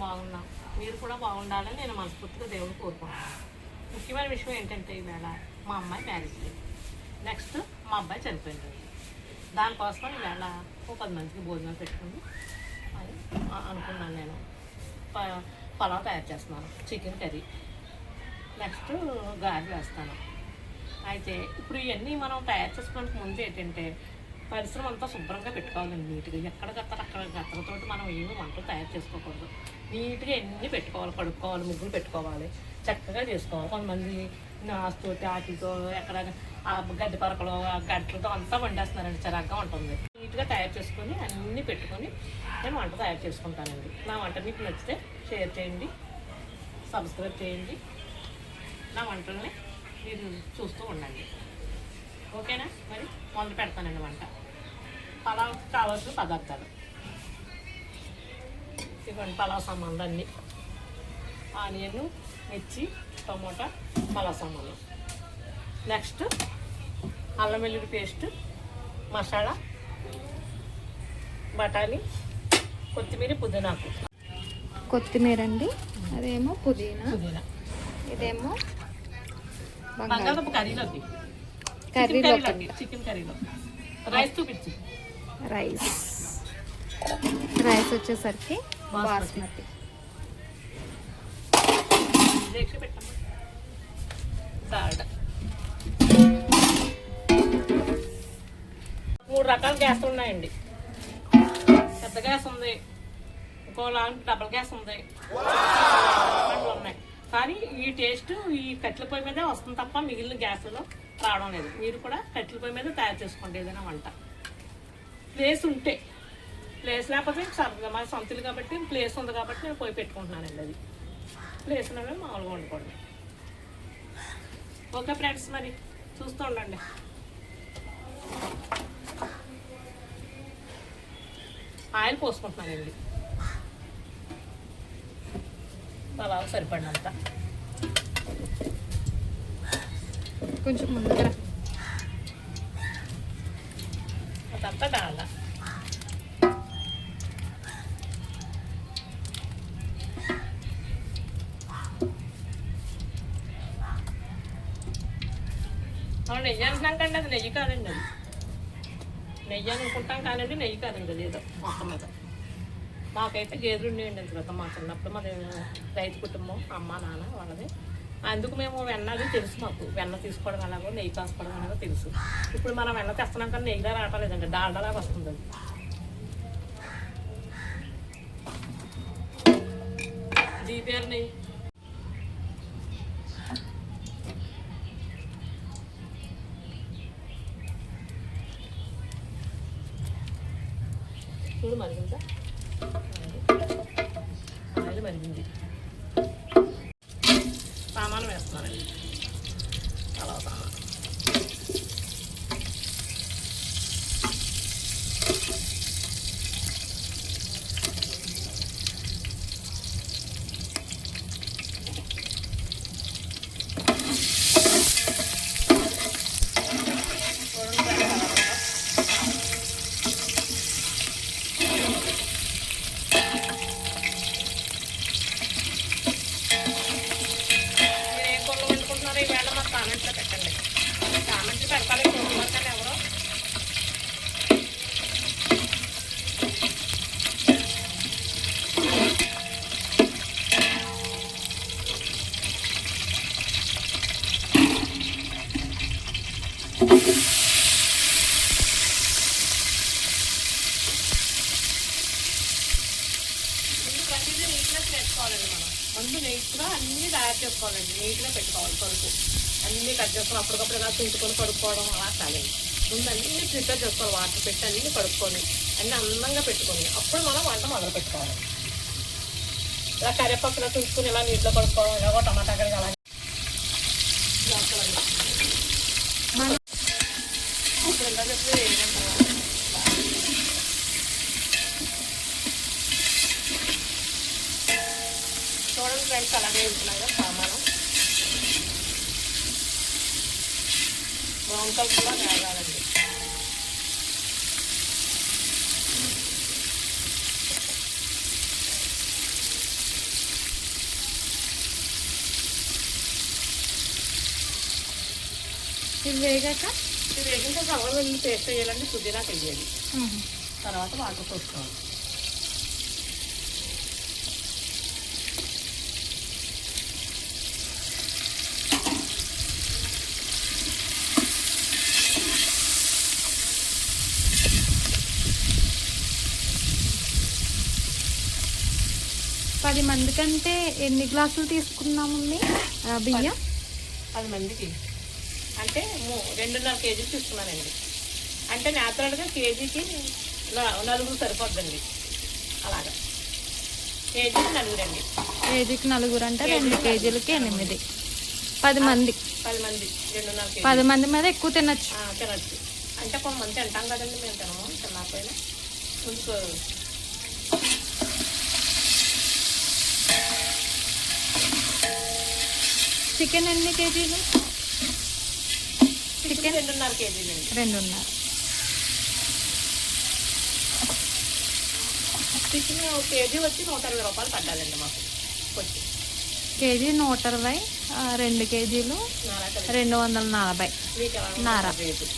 బాగున్నాం. మీరు కూడా బాగుండాలని నేను మనస్ఫూర్తిగా దేవుని కోరుకుంటున్నాను. ముఖ్యమైన విషయం ఏంటంటే ఈవేళ మా అమ్మాయి మ్యారేజ్ డే, నెక్స్ట్ మా అబ్బాయి చనిపోయింది. దానికోసం ఈవేళ 10 మందికి భోజనం పెట్టుకుని అని అనుకున్నాను. నేను పలావ్ తయారు చేస్తున్నాను, చికెన్ కర్రీ, నెక్స్ట్ గారెలు వేస్తాను. అయితే ఇప్పుడు ఇవన్నీ మనం తయారు చేసుకోవడానికి ముందు ఏంటంటే పరిశ్రమ అంతా శుభ్రంగా పెట్టుకోవాలండి. నీట్గా ఎక్కడికక్కడ గత్తలతోటి మనం ఏమి వంటలు తయారు చేసుకోకూడదు. నీట్గా ఎన్ని పెట్టుకోవాలి, కడుక్కోవాలి, ముగ్గులు పెట్టుకోవాలి, చక్కగా చేసుకోవాలి. కొంతమంది నాసుతోటి ఆటితో ఎక్కడ గడ్డి పరకలు గడ్డలతో అంతా వండేస్తున్నారండి, చిరాగ్గా ఉంటుంది. నీట్గా తయారు చేసుకొని అన్నీ పెట్టుకొని నేను వంట తయారు చేసుకుంటానండి. నా వంట మీకు నచ్చితే షేర్ చేయండి, సబ్స్క్రైబ్ చేయండి. నా వంటల్ని మీరు చూస్తూ ఉండండి. ఓకేనా? మరి మొదలు పెడతానండి వంట. పలావ్ కావాల్సిన పదార్థాలు ఇవ్వండి. పలావ్ సామాన్లు అన్నీ: ఆనియన్, మిర్చి, టమోటా, పలావ్ సామాన్లు, నెక్స్ట్ అల్లం వెల్లుల్లి పేస్ట్, మసాలా, బఠానీ, కొత్తిమీర, పుదీనాకు. కొత్తిమీర అండి, అదేమో పుదీనా, ఇదేమో బంగాళదుంప కర్రీలోకి, చికెన్ కర్రీలో. రైస్ చూపించి. రైస్ వచ్చేసరికి బాస్మతి. సాల్ట్. 3 రకాల గ్యాస్ ఉన్నాయండి. పెద్ద గ్యాస్ ఉంది, ఇంకో లాంటి డబల్ గ్యాస్ ఉంది, ఉన్నాయి. కానీ ఈ టేస్ట్ ఈ కట్టెల పొయ్యి మీదే వస్తుంది తప్ప మిగిలిన గ్యాస్లో రావడం లేదు. మీరు కూడా కట్టెల పొయ్యి మీద తయారు చేసుకోండి ఏదైనా వంట. ప్లేస్ ఉంటే, ప్లేస్ లేకపోతే మా సొంతలు కాబట్టి ప్లేస్ ఉంది కాబట్టి నేను పొయ్యి పెట్టుకుంటున్నానండి. అది ప్లేస్ ఉన్నది మామూలుగా వండుకోండి. ఓకే ఫ్రెండ్స్, మరి చూస్తూ ఉండండి. ఆయిల్ పోసుకుంటున్నానండి, పలావ్ సరిపడినంత. కొంచెం ముందుగా అదంతా డాలా. నెయ్యి అంటున్నాం కండి, అది నెయ్యి కాదండి. అది నెయ్యి అనుకుంటాం కానండి, నెయ్యి కాదండి. అది ఏదో మొత్తం మీద. మాకైతే గేదెలు ఉండేయండి తర్వాత. మా చిన్నప్పుడు మాది రైతు కుటుంబం, అమ్మ నాన్న వాళ్ళది. అందుకు మేము వెన్న అది తెలుసు. మాకు వెన్న తీసుకోవడం అలాగో నెయ్యి కాసుకోవడం అలాగో తెలుసు. ఇప్పుడు మనం వెన్న తెస్తున్నాం కానీ నెయ్యిలా రావట్లేదండి, డాల్డాలాగా వస్తుంది. అది దీపేరు నెయ్యి. చూడు మరిగిందా, ఆయిల్ మరిగింది. సామాను వేస్తున్నానండి, అలా సామాను. కామెంట్లో పెట్టండి. కామెంట్లు పెట్టాలి కోరుకుంటాను ఎవరో. ప్రతిదీ నీట్గా చేసుకోవాలండి. మనం ముందు నీట్గా అన్నీ తయారు చేసుకోవాలండి, నీట్గా పెట్టుకోవాలి. కడుపు అన్నీ కట్ చేసుకొని అప్పటికప్పుడు ఇలా తుంచుకొని కడుక్కోవడం అలా కాదండి. ముందు అన్నీ ప్రిపేర్ చేసుకోవాలి. వాటర్ పెట్టి అన్నీ కడుక్కొని అన్నీ అందంగా పెట్టుకొని అప్పుడు మనం వంట మొదలు పెట్టుకోవాలి. ఇలా కరివేపాకు ఇలా తుంచుకొని ఇలా నీటిలో కడుక్కోవడం, ఇలాగో టమాటా కడిగి అలాగే ఇప్పుడు ఇలా చెప్తే చూడండి ఫ్రెండ్స్, అలాగే ఉంటున్నాయి సామాను. బ్రౌన్ కలర్ కూడా వేయాలండి. ఇది వేగాక ఇది వేసిన తర్వాత అల్లం వెల్లుల్లి పేస్ట్ వేయాలండి, పుదీనా వేయాలి, తర్వాత వాటర్ పోసుకోవాలి. పది మంది కంటే ఎన్ని గ్లాసులు తీసుకున్నామండి బియ్యం? 10 మందికి అంటే 2.5 కేజీలు తీసుకున్నానండి. అంటే న్యాచురల్గా కేజీకి 4 సరిపోద్దండి. అలాగా కేజీకి 4 అండి. కేజీకి 4 అంటే 2 కేజీలకి 8. 10 మంది 10 మంది 2.5 కేజీ. 10 మంది మీద ఎక్కువ తినచ్చు. తినచ్చు. అంటే కొంతమంది తింటాం కదండి, మేము తినము, తినకపోయినా కొంచెం చికెన్ ఎన్ని కేజీలు? చికెన్ 2.5 కేజీలు అండి. 2.5. చికెన్ కేజీ వచ్చి 120 రూపాయలు పడ్డాలండి మాకు. వచ్చి కేజీ 120, 2 కేజీలు 240. మీకు ఎలా నార రేటు?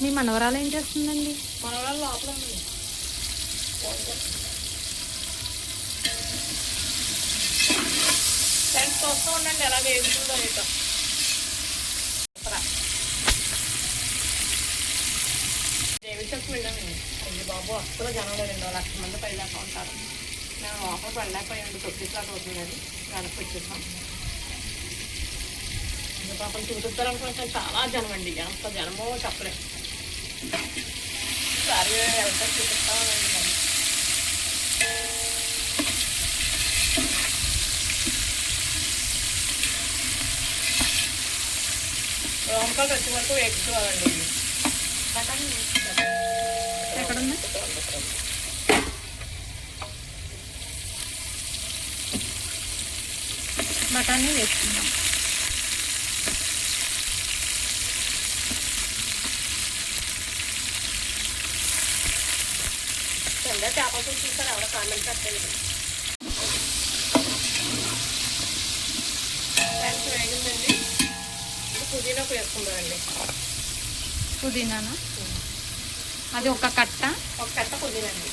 మీ మనవరాలు ఏం చేస్తుందండి? మనవరాలు లోపల ఉంది. ఫ్రెండ్స్ వస్తూ ఉండండి, ఎలా వేగుతుందో రేటు. దేవిషప్కి వెళ్ళామండి. అయ్యి బాబు అసలు జనం లేదండి, 1 లక్ష మంది పైదాకా ఉంటారు. మేము లోపల పడలేకపోయామండి, తొక్కిట్లాగా అవుతుందని వెనక్కి వచ్చేసాం. పాపం చూపిస్తారనుకుంటే చాలా జనం అండి, ఎంత జనమో చెప్పలేము. సరే వెళ్తే చూపిస్తామండి. వంకాయలు వచ్చే వరకు ఎక్కువండి. ఎక్కడుంది? బఠానీ వేసుకుందాం. చేపలు చూస్తారు, ఎవరో కామెంట్ పెట్టండి. ఫ్రెండ్స్ వేగిందండి. పుదీనా వేసుకుందామండి. పుదీనానా? అది ఒక కట్ట పుదీనా అండి.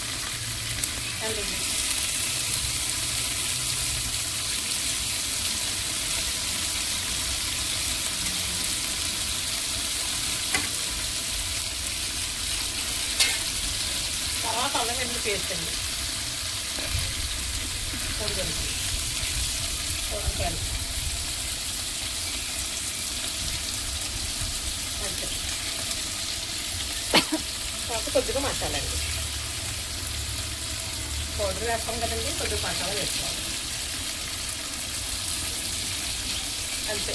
తర్వాత అల్లం వెల్లుల్లి పేస్ట్ అండి. వంకాయలు అంతే. తర్వాత కొద్దిగా మసాలా అండి. పౌడర్ వేస్తాం కదండి, కొద్దిగా మసాలా వేసుకోవాలి అంతే.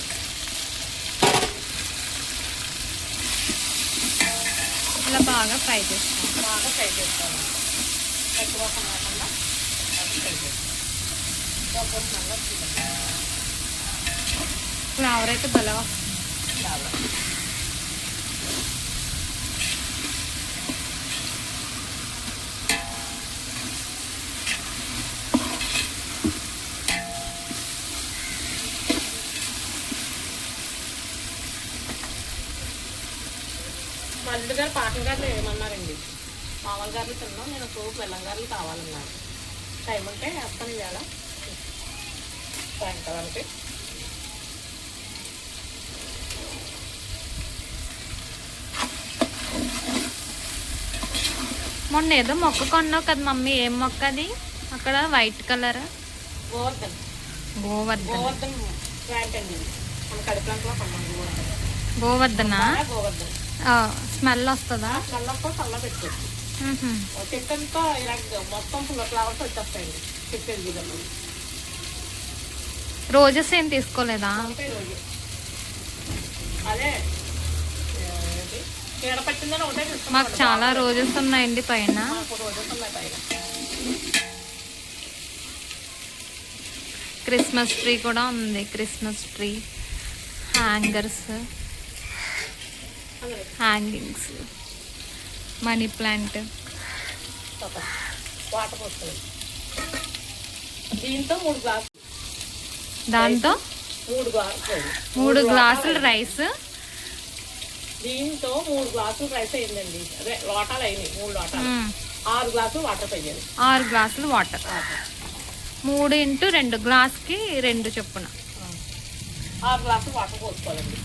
ఇలా బాగా ఫ్రై చేసుకోవాలి. ఎక్కువ కాకుండా ఫ్రై చేసుకోవాలి. ఫ్లేవర్ అయితే భలే వస్తుంది. మల్లి గారు పాకం గారులు ఏమన్నారండి, మామూలు గారులు తిన్నాం, నేను సూప్ బెల్లం గారులు కావాలన్నాను. టైం ఉంటే వేస్తాను ఇవాళ సాయంకాలానికి. మొన్న ఏదో మొక్క కొన్నావు కదా మమ్మీ, ఏం మొక్క అది అక్కడ వైట్ కలర్? గోవర్ధన్ ప్లాంట్ అండి. మన కడుపులంట్లో కొన్నాం. గోవర్ధనా? స్మెల్ వస్తుందా? స్మెల్ వస్తే చల్ల పెట్టుకోవచ్చు. చెట్టంతా ఇలా మొత్తం ఫుల్ ఫ్లవర్స్ వచ్చేస్తాయండి. చెప్పేది రోజెస్ ఏం తీసుకోలేదా? అదే చీడ పట్టిందని ఒకటే మాకు తీసుకున్నాం. చాలా రోజెస్ ఉన్నాయండి పైన. మాకు రోజెస్ ఉన్నాయి పైన. క్రిస్మస్ ట్రీ కూడా ఉంది. Christmas tree, hangers, hangings, money plant. Water పోస్తుంది. దీంతో 3 గ్లాసులు, దాంతో 3 గ్లాసులు రైస్. దీంతో 3 గ్లాసులు రైస్ అయిందండి. అదే లోటాలు అయినాయి, 3 లోటాలు. 6 గ్లాసులు వాటర్ పోయాలి. 6 గ్లాసులు వాటర్. 3 ఇంటూ 2 గ్లాస్కి 2 చొప్పున 6 గ్లాసులు వాటర్ పోసుకోవాలండి.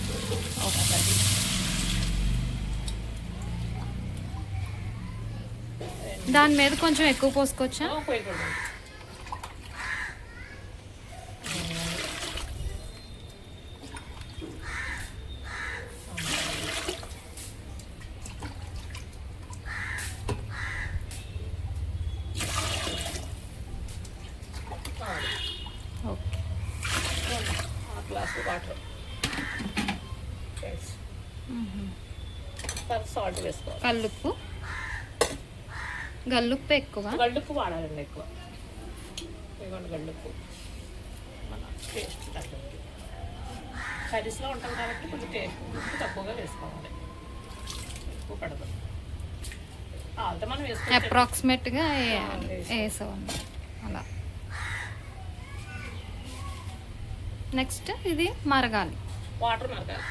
దాని మీద కొంచెం ఎక్కువ పోసుకోవచ్చా? పోయకూడదు. ఓకే. 6 గ్లాసులు వాటర్. సాల్ట్ వేసుకోవాలి. కల్లుప్పు, గల్లుప్పు ఎక్కువ. గల్లుప్పు వాడాలండి ఎక్కువ. ఇదిగోండి గల్లుప్పు, మన టేస్ట్ తగ్గట్టు. కర్రీస్లో ఉంటాం కాబట్టి కొంచెం టేస్ట్ ఉప్పు తక్కువగా వేసుకోవాలి, ఎక్కువ పడదు. అయితే మనం వేసుకోవాలి. అప్రాక్సిమేట్గా వేసామండి అలా. నెక్స్ట్ ఇది మరగాలి, వాటర్ మరగాలి.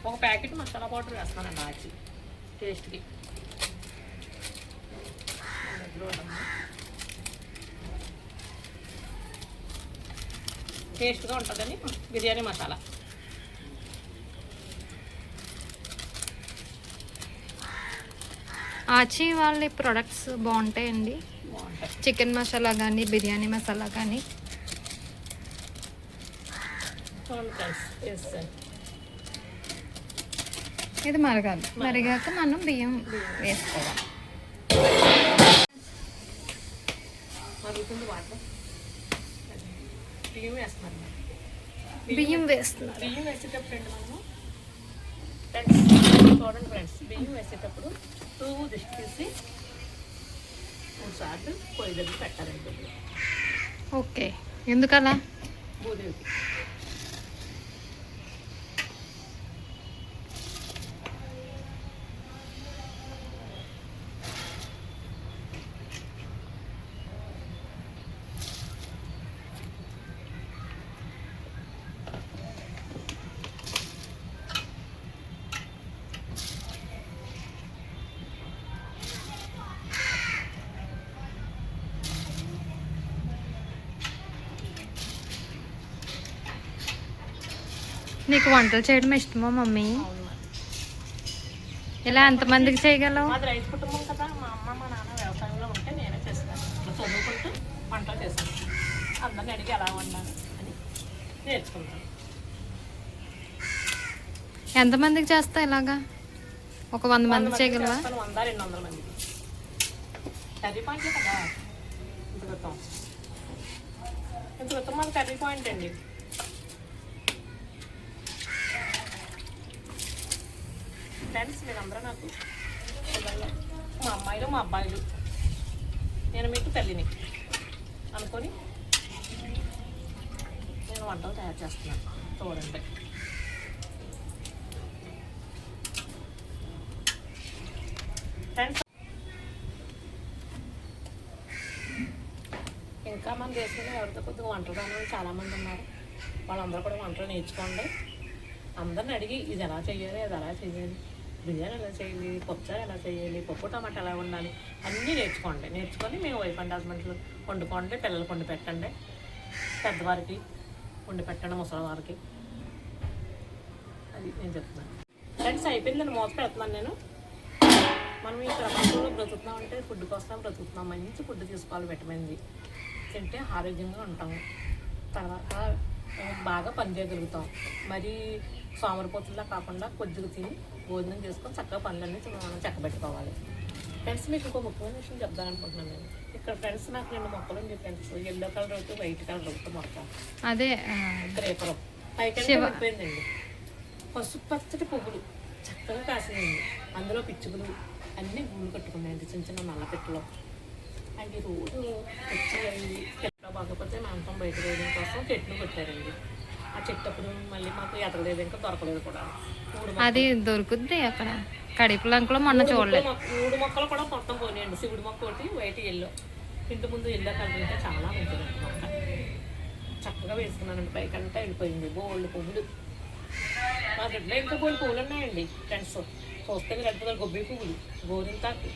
ఒక ప్యాకెట్ మసాలా పౌడర్ వేస్తానండి ఆచి టేస్ట్కి. టేస్ట్గా ఉంటుందని బిర్యానీ మసాలా. ఆచి వాళ్ళ ప్రొడక్ట్స్ బాగుంటాయండి. బాగుంటాయి. చికెన్ మసాలా కానీ, బిర్యానీ మసాలా కానీ. ఇది మరగాలి. మరిగాక మనం బియ్యం వేసుకోవాలి. మరుగుతుంది వాటర్. బియ్యం వేస్తున్నారు. బియ్యం వేస్తున్నారు. బియ్యం వేసేటప్పుడు అండి మనము చూడండి ఫ్రెండ్స్, బియ్యం వేసేటప్పుడు 2 దిష్టి తీసి 3 సార్లు పొయ్యి దగ్గర పెట్టాలండి. ఓకే, ఎందుకలా? భూదేవికి. నీకు వంటలు చేయడం ఇష్టమా మమ్మీ? అవును. ఇలా ఎంతమందికి చేయగలవు? మాది రైతు కుటుంబం కదా, మా అమ్మ మా నాన్న వ్యవసాయంలో ఉంటే నేనే చేస్తాను. ఇట్లా చదువుకుంటూ వంటలు చేస్తాను. అందరిని అడిగి ఎలా వండాలి అని నేర్చుకుంటాను. ఎంతమందికి చేస్తా ఇలాగా? ఒక 100 మంది చేయగలవా? 100-200 మందికి. కర్రీ పాయింట్ కదా ఇంత క్రితం మాది కర్రీ పాయింట్ అండి. ఫ్రెండ్స్, మీరందరూ నాకు పిల్లలు, మా అమ్మాయిలు మా అబ్బాయిలు, నేను మీకు తల్లిని అనుకొని నేను వంటలు తయారు చేస్తున్నాను. చూడండి. ఫ్రెండ్స్, ఇంకా మన దేశంలో ఎవరితో కొద్దిగా వంటలు రాని చాలామంది ఉన్నారు. వాళ్ళందరూ కూడా వంటలు నేర్చుకోండి. అందరిని అడిగి ఇది ఎలా చేయాలి, అది ఎలా చేయాలి, బిర్యానీ ఎలా చేయాలి, పప్పుచారు ఎలా చేయాలి, పప్పు టమాటా ఎలా ఉండాలి అన్నీ నేర్చుకోండి. నేర్చుకొని మేము వైఫ్ అండ్ హస్బెండ్స్ వండుకోండి. పిల్లలకు వండి పెట్టండి, పెద్దవారికి వండి పెట్టండి, ముసలి వారికి. అది నేను చెప్తున్నాను. ఫ్రెండ్స్, అయిపోయిందని మోస పెడుతున్నాను నేను. మనం ఈ ప్రపంచంలో బ్రతుకుతున్నామంటే ఫుడ్ కోసం బ్రతుకుతున్నాం. మంచి ఫుడ్ తీసుకోవాలి, విటమిన్ది తింటే ఆరోగ్యంగా ఉంటాము. తర్వాత బాగా పని చేయగలుగుతాం. మరి సోమరిపోతుల్లా కాకుండా కొద్దిగా తిని భోజనం చేసుకొని చక్కగా పనులన్నీ మనం చక్కబెట్టుకోవాలి. ఫ్రెండ్స్, మీకు ఇంకో ముఖ్యమైన విషయం చెప్దామనుకుంటున్నాను నేను. ఇక్కడ ఫ్రెండ్స్ నాకు 2 మొక్కలు ఉంది ఫ్రెండ్స్. ఎల్లో కలర్ ఒకటి, వైట్ కలర్ ఒకటి మొక్క. అదే క్రేపరం పైకి వెళ్ళిపోయిందండి. పసుపు పచ్చటి పువ్వులు చక్కగా కాసినాయండి. అందులో పిచ్చుకలు అన్నీ గూళ్ళు కట్టుకున్నాయండి, చిన్న చిన్న నల్ల పెట్టలో. అండ్ రోజు వచ్చి చెట్లు బాగపోతే మాంసం బయట వేయడం కోసం చెట్లు పెట్టారండి. ఆ చెట్టు అప్పుడు మళ్ళీ మాకు ఎదగలేదు, ఇంకా దొరకలేదు కూడా. అది దొరుకుద్ది అక్కడ కడిపులంకలో మొన్న చూడలేదు. 3 మొక్కలు కూడా మొత్తం పోనీయండి. శివుడి మొక్క ఒకటి, వైట్ ఎల్లో. ఇంటి ముందు ఎల్లో కలర్ ఉంటే చాలా మంచిదండి మొక్క. చక్కగా వేసుకున్నానండి. పైకంతా వెళ్ళిపోయింది బోల్డ్ పువ్వులు. మా గడ్డలో ఇంకా బోల్డ్ పువ్వులు ఉన్నాయండి ఫ్రెండ్స్. చూస్తే గడ్డలు గొబ్బి పువ్వులు, గోరింతాకు,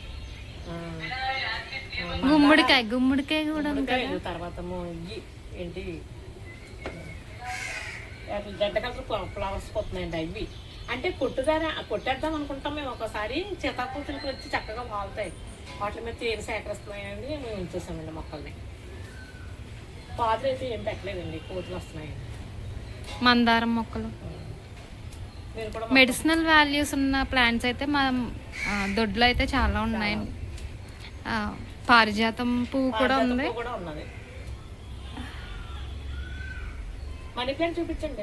గుమ్మడికాయ కూడా గుమ్మడికాయలు, తర్వాత ఇవి ఏంటి గడ్డ కలర్ ఫ్లవర్స్ పోతున్నాయండి. అవి అంటే కొట్టేద్దాం అనుకుంటాం మేము. ఒకసారి సీతాకోతులకి వచ్చి చక్కగా వాళ్తాయి. వాటి మీద తేనె సేకరిస్తున్నాయండి. మేము ఉంచేసామండి మొక్కల్ని. పాదులు అయితే ఏం పెట్టలేదండి, కోతులు వస్తున్నాయండి. మందారం మొక్కలు, మెడిసినల్ వాల్యూస్ ఉన్న ప్లాంట్స్ అయితే మా దొడ్లో అయితే చాలా ఉన్నాయండి. పారిజాతం పువ్వు కూడా ఉంది. మనీ ప్లాంట్ చూపించండి.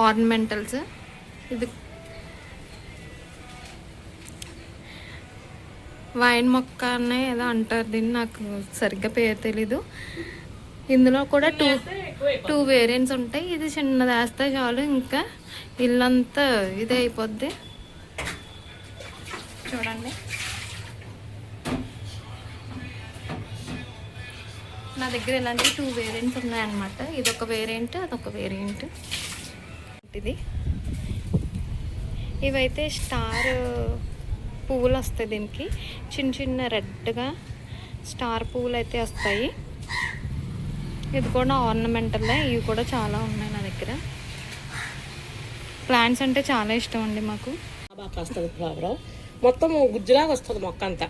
ఆర్నమెంటల్స్. ఇది వైన్ మొక్క అనే ఏదో అంటారు దీన్ని, నాకు సరిగ్గా పేరు తెలీదు. ఇందులో కూడా టూ వేరియంట్స్ ఉంటాయి. ఇది చిన్నది వేస్తే చాలు, ఇంకా ఇల్లంతా ఇదే అయిపోద్ది. చూడండి, నా దగ్గర ఇలాంటి 2 వేరియంట్స్ ఉన్నాయన్నమాట. ఇదొక వేరియంట్, అదొక వేరియంట్. ఇది ఇవైతే స్టార్ పువ్వులు వస్తాయి దీనికి. చిన్న చిన్న రెడ్గా స్టార్ పువ్వులు అయితే వస్తాయి. ఇది కూడా ఆర్నమెంటల్లే. ఇవి కూడా చాలా ఉన్నాయి నా దగ్గర. ప్లాంట్స్ అంటే చాలా ఇష్టం అండి మాకు. బాగా వస్తుంది ఫ్లవర్, మొత్తం గుజ్జులాగా వస్తుంది మొక్క అంతా.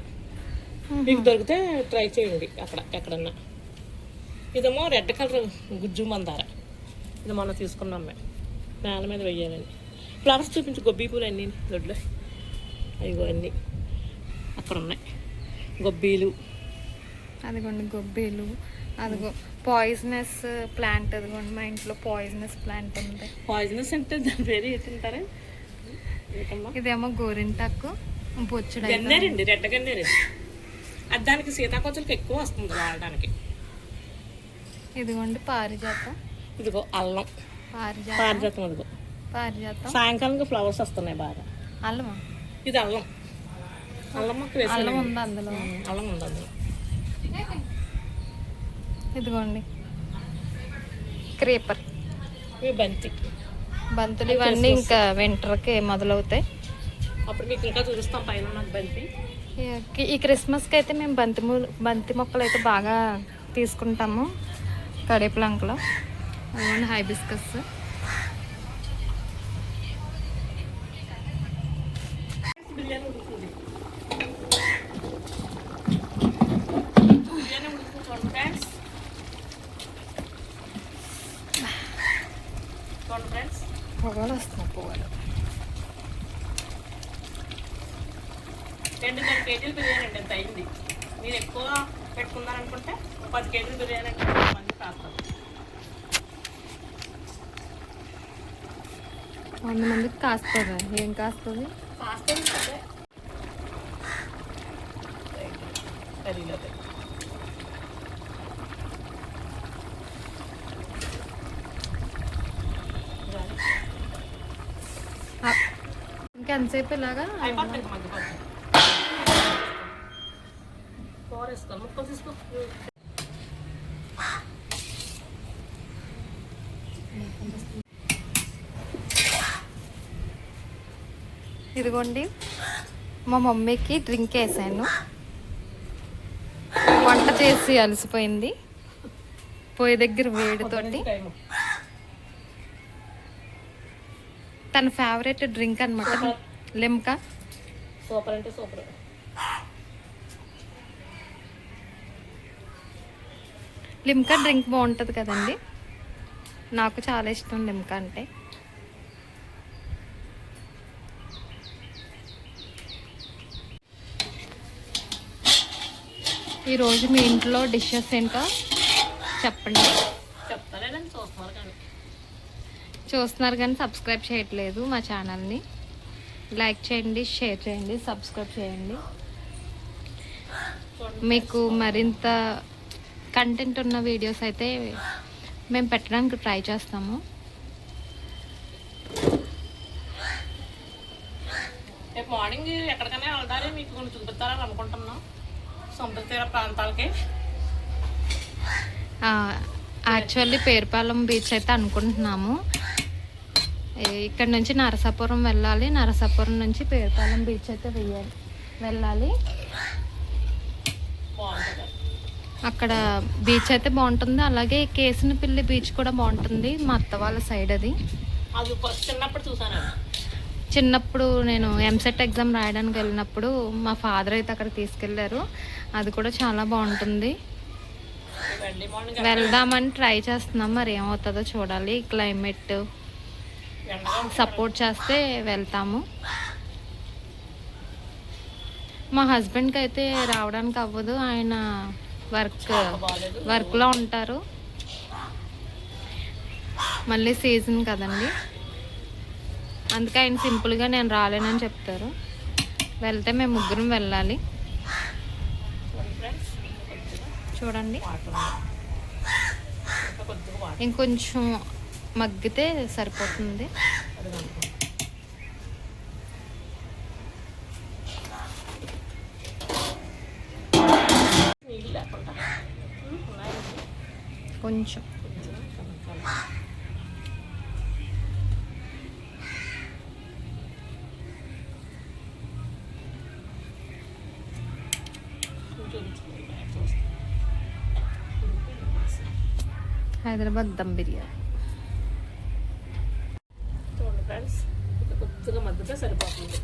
మీకు దొరికితే ట్రై చేయండి అక్కడ ఎక్కడన్నా. ఇదేమో రెడ్ కలర్ గుజ్జు మందార. ఇది మొన్న తీసుకున్నాం మేము. నేల మీద వెయ్యాలండి. ఫ్లవర్స్ చూపించు. గొబ్బి పూలు అన్నీ దొడ్లో. అయ్యో అన్నీ అక్కడ ఉన్నాయి. గొబ్బీలు, అదిగోండి గొబ్బీలు. అదిగో పాయిజనస్ ప్లాంట్. అదిగోండి మా ఇంట్లో పాయిజనస్ ప్లాంట్ ఉంది. పాయిజనస్ అంటే దాని పేరు ఏంటంటారే. ఇదేమో గోరింటాకు, బొచ్చుడు గన్నేరండి, రెడ్ గన్నేరు. అది దానికి సీతాకోచులకి ఎక్కువ వస్తుంది వాడడానికి. ఇదిగోండి పారిజాతం. ఇదిగో అల్లం, పారిజాతం. ఇదిగో పారిజాతం. సాయంకాలంగా ఫ్లవర్స్ వస్తున్నాయి బాగా. అల్లమా? ఇది అల్లం. అల్లం మొక్క వేసి అల్లం ఉంది అందులో. అల్లం ఉంది అందులో. ఇదిగోండి క్రేపర్. ఇవి బంతులు. ఇవన్నీ ఇంకా వింటర్కి మొదలవుతాయి. అప్పుడు మీకు ఇంకా చూపిస్తాం పైన నాకు బంతి. ఈ క్రిస్మస్కి అయితే మేము బంతి మొక్కలు అయితే బాగా తీసుకుంటాము కడేపులంకలో. అదిగోండి హైబిస్కస్. బిర్యానీ ఉడుకుతుంది. ఫ్రెండ్స్ పొగలు వస్తున్నాయి. పొగలు 2 కేజీలు బిర్యానీ అండి. ఎంత అయింది. మీరు ఎక్కువ పెట్టుకున్నారనుకుంటే 10 కేజీలు బిర్యానీ అంటే మంది కాస్తారు. 100 మందికి కాస్తుందా? ఏం కాస్తుంది? కర్రీలో ఇంకెంతసేపు ఇలాగా అయిపోతుంది. కూర వేసుకో, ముక్కలు తీసుకో. ఇదిగోండి మా మమ్మీకి డ్రింక్ వేసాను. వంట చేసి అలసిపోయింది. పొయ్యి దగ్గర వేడితోటి. తన ఫేవరెట్ డ్రింక్ అనమాట లిమ్కా. సూపర్ అంటే సూపర్. లిమ్కా డ్రింక్ బాగుంటుంది కదండి. నాకు చాలా ఇష్టం లిమ్కా అంటే. ఈరోజు మీ ఇంట్లో డిషెస్ ఏంటో చెప్పండి. చెప్తాలేదండి, చూస్తున్నారు కానీ. చూస్తున్నారు కానీ సబ్స్క్రైబ్ చేయట్లేదు మా ఛానల్ని. లైక్ చేయండి, షేర్ చేయండి, సబ్స్క్రైబ్ చేయండి. మీకు మరింత కంటెంట్ ఉన్న వీడియోస్ అయితే మేము పెట్టడానికి ట్రై చేస్తాము. రేపు మార్నింగ్ ఎక్కడికైనా వెళ్ళాలి, మీకు కొన్ని చూపిస్తారని అనుకుంటున్నాం. సముద్ర తీర ప్రాంతాలకి. యాక్చువల్లీ పేరుపాలెం బీచ్ అయితే అనుకుంటున్నాము. ఇక్కడ నుంచి నరసాపురం వెళ్ళాలి, నరసాపురం నుంచి పేరుపాలెం బీచ్ అయితే వెళ్ళాలి. అక్కడ బీచ్ అయితే బాగుంటుంది. అలాగే కేసినపల్లి బీచ్ కూడా బాగుంటుంది, మా అత్త వాళ్ళ సైడ్. అది చిన్నప్పుడు చూసాను. చిన్నప్పుడు నేను ఎంసెట్ ఎగ్జామ్ రాయడానికి వెళ్ళినప్పుడు మా ఫాదర్ అయితే అక్కడ తీసుకెళ్లారు. అది కూడా చాలా బాగుంటుంది. వెళ్దామని ట్రై చేస్తున్నాం, మరి ఏమవుతుందో చూడాలి. క్లైమేట్ సపోర్ట్ చేస్తే వెళ్తాము. మా హస్బెండ్కి అయితే రావడానికి అవ్వదు, ఆయన వర్క్లో ఉంటారు. మళ్ళీ సీజన్ కదండి, అందుకే ఆయన సింపుల్గా నేను రాలేనని చెప్తారు. వెళ్తే మేము ముగ్గురం వెళ్ళాలి. చూడండి, ఇంకొంచెం మగ్గితే సరిపోతుంది. కొంచెం హైదరాబాద్ దమ్ బిర్యానీ. చూడండి ఫ్రెండ్స్, కొద్దిగా మగ్గితే సరిపోతుంది.